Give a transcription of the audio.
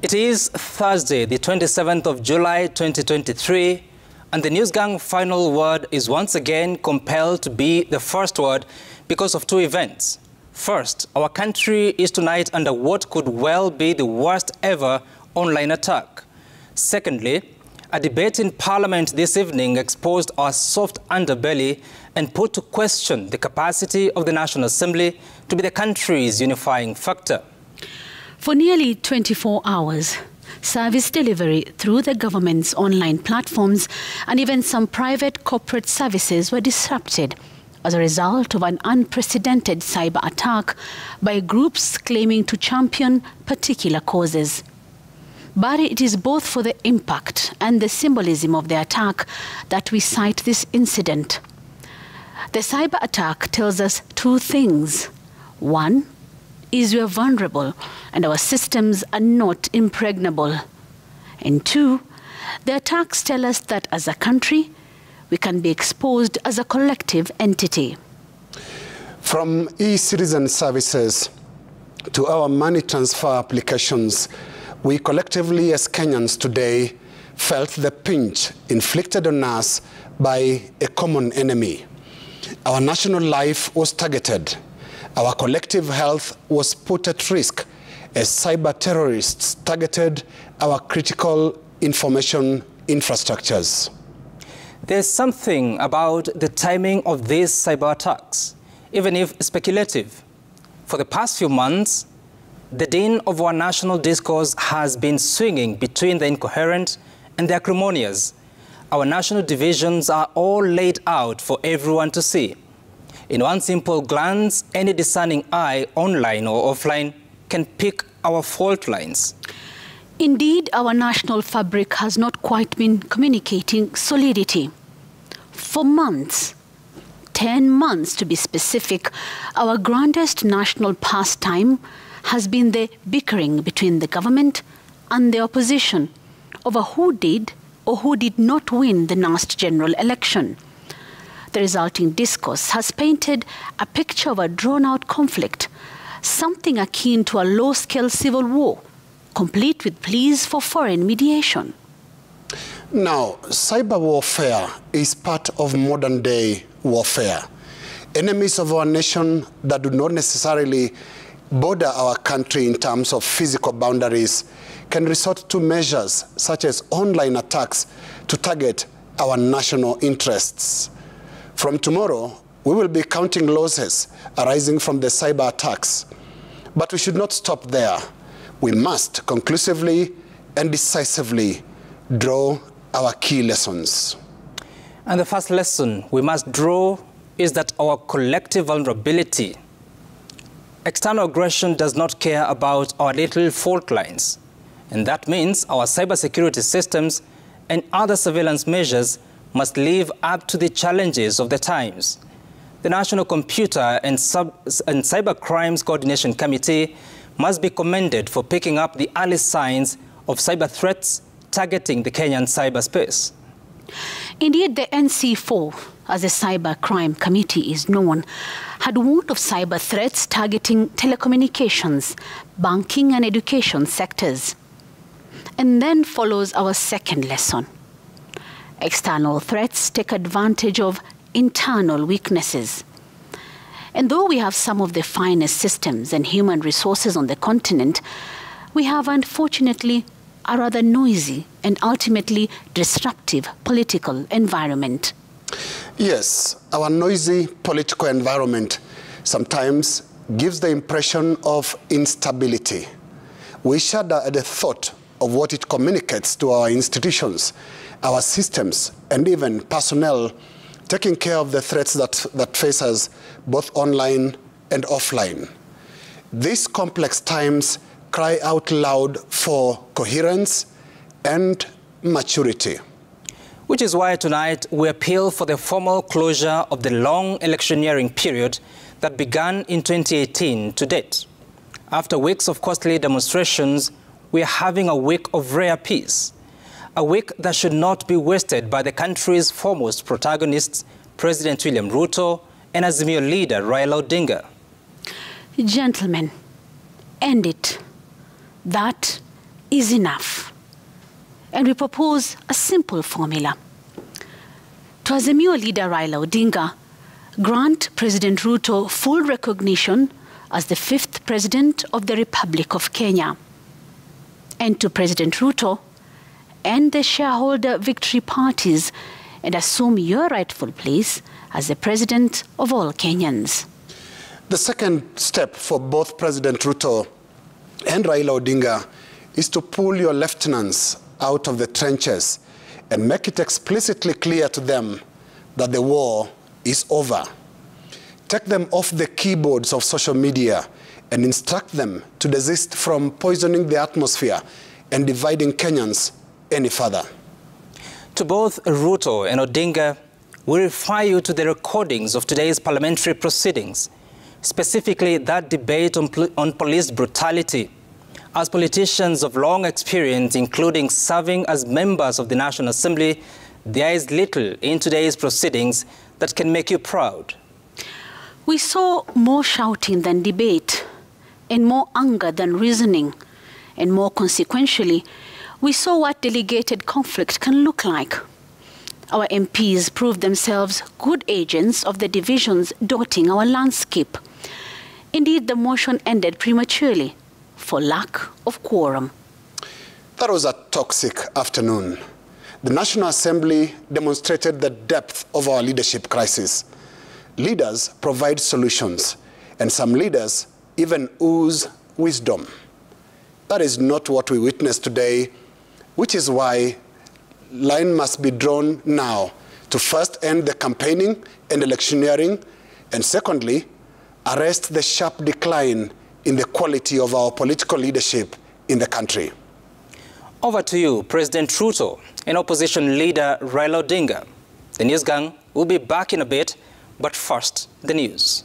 It is Thursday, the 27th of July 2023, and the News Gang final word is once again compelled to be the first word because of two events. First, our country is tonight under what could well be the worst ever online attack. Secondly, a debate in Parliament this evening exposed our soft underbelly and put to question the capacity of the National Assembly to be the country's unifying factor. For nearly 24 hours, service delivery through the government's online platforms and even some private corporate services were disrupted as a result of an unprecedented cyber attack by groups claiming to champion particular causes. But it is both for the impact and the symbolism of the attack that we cite this incident. The cyber attack tells us two things. One is we are vulnerable and our systems are not impregnable. And two, the attacks tell us that as a country, we can be exposed as a collective entity. From e-citizen services to our money transfer applications, we collectively as Kenyans today felt the pinch inflicted on us by a common enemy. Our national life was targeted. Our collective health was put at risk as cyber terrorists targeted our critical information infrastructures. There's something about the timing of these cyber attacks, even if speculative. For the past few months, the din of our national discourse has been swinging between the incoherent and the acrimonious. Our national divisions are all laid out for everyone to see. In one simple glance, any discerning eye, online or offline, can pick our fault lines. Indeed, our national fabric has not quite been communicating solidity. For months, 10 months to be specific, our grandest national pastime has been the bickering between the government and the opposition over who did or who did not win the last general election. The resulting discourse has painted a picture of a drawn-out conflict, something akin to a low-scale civil war, complete with pleas for foreign mediation. Now, cyber warfare is part of modern-day warfare. Enemies of our nation that do not necessarily border our country in terms of physical boundaries can resort to measures such as online attacks to target our national interests. From tomorrow, we will be counting losses arising from the cyber attacks. But we should not stop there. We must conclusively and decisively draw our key lessons. And the first lesson we must draw is that our collective vulnerability. External aggression does not care about our little fault lines. And that means our cybersecurity systems and other surveillance measures must live up to the challenges of the times. The National Computer and Cyber Crimes Coordination Committee must be commended for picking up the early signs of cyber threats targeting the Kenyan cyberspace. Indeed, the NC4, as the Cyber Crime Committee is known, had warned of cyber threats targeting telecommunications, banking and education sectors. And then follows our second lesson. External threats take advantage of internal weaknesses. And though we have some of the finest systems and human resources on the continent, we have unfortunately a rather noisy and ultimately disruptive political environment. Yes, our noisy political environment sometimes gives the impression of instability. We shudder at the thought of what it communicates to our institutions, our systems, and even personnel taking care of the threats that face us both online and offline. These complex times cry out loud for coherence and maturity. Which is why tonight we appeal for the formal closure of the long electioneering period that began in 2018 to date. After weeks of costly demonstrations, we are having a week of rare peace. A week that should not be wasted by the country's foremost protagonists, President William Ruto and Azimio leader Raila Gentlemen, end it. That is enough. And we propose a simple formula. To Azimio leader Raila Odinga, grant President Ruto full recognition as the 5th President of the Republic of Kenya. And to President Ruto, end the shareholder victory parties and assume your rightful place as the President of all Kenyans. The second step for both President Ruto and Raila Odinga is to pull your lieutenants out of the trenches and make it explicitly clear to them that the war is over. Take them off the keyboards of social media and instruct them to desist from poisoning the atmosphere and dividing Kenyans any further. To both Ruto and Odinga, we refer you to the recordings of today's parliamentary proceedings, specifically that debate on police brutality. As politicians of long experience, including serving as members of the National Assembly, there is little in today's proceedings that can make you proud. We saw more shouting than debate, and more anger than reasoning, and more consequentially, we saw what delegated conflict can look like. Our MPs proved themselves good agents of the divisions dotting our landscape. Indeed, the motion ended prematurely for lack of quorum. That was a toxic afternoon. The National Assembly demonstrated the depth of our leadership crisis. Leaders provide solutions, and some leaders even ooze wisdom. That is not what we witnessed today, which is why line must be drawn now to first end the campaigning and electioneering, and secondly, arrest the sharp decline in the quality of our political leadership in the country. Over to you, President Ruto and opposition leader Raila Odinga. The news gang will be back in a bit, but first, the news.